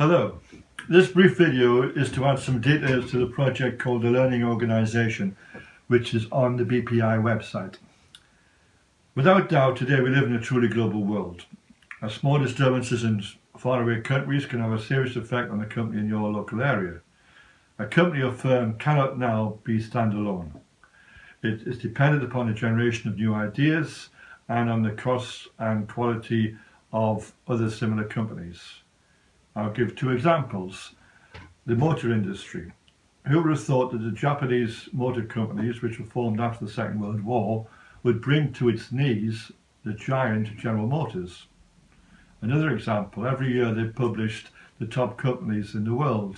Hello, this brief video is to add some details to the project called the Learning Organisation, which is on the BPI website. Without doubt, today we live in a truly global world. Small disturbances in faraway countries can have a serious effect on the company in your local area. A company or firm cannot now be standalone. It is dependent upon the generation of new ideas and on the costs and quality of other similar companies. I'll give two examples. The motor industry. Who would have thought that the Japanese motor companies, which were formed after the Second World War, would bring to its knees the giant General Motors? Another example, every year they published the top companies in the world.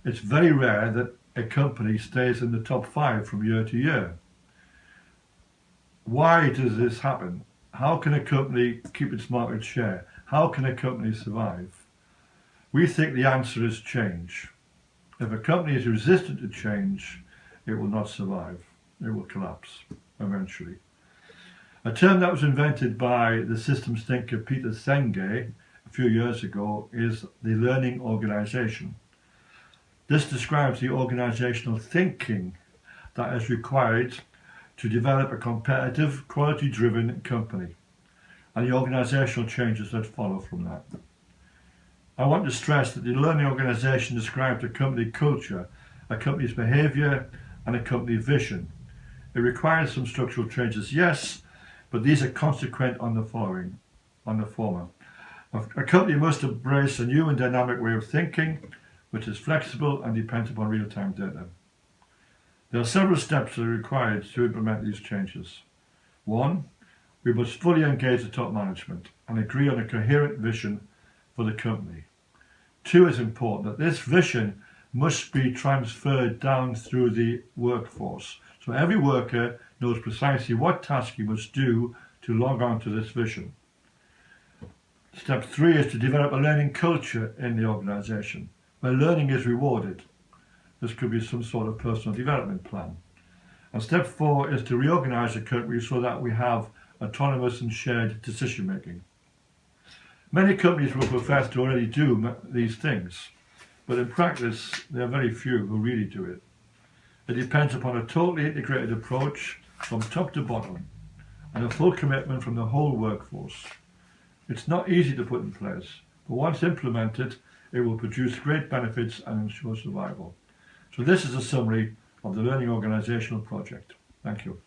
It's very rare that a company stays in the top 5 from year to year. Why does this happen? How can a company keep its market share? How can a company survive? We think the answer is change. If a company is resistant to change, it will not survive. It will collapse eventually. A term that was invented by the systems thinker Peter Senge a few years ago is the learning organisation. This describes the organisational thinking that is required to develop a competitive, quality-driven company, and the organisational changes that follow from that. I want to stress that the learning organisation describes a company culture, a company's behaviour and a company vision. It requires some structural changes, yes, but these are consequent on the former. A company must embrace a new and dynamic way of thinking, which is flexible and depends upon real-time data. There are several steps that are required to implement these changes. 1. We must fully engage the top management and agree on a coherent vision for the company. 2 is important, that this vision must be transferred down through the workforce. So every worker knows precisely what task he must do to log on to this vision. Step 3 is to develop a learning culture in the organisation, where learning is rewarded. This could be some sort of personal development plan. And step 4 is to reorganise the company so that we have autonomous and shared decision making. Many companies will profess to already do these things, but in practice there are very few who really do it. It depends upon a totally integrated approach from top to bottom and a full commitment from the whole workforce. It's not easy to put in place, but once implemented it will produce great benefits and ensure survival. So this is a summary of the Learning Organisational Project. Thank you.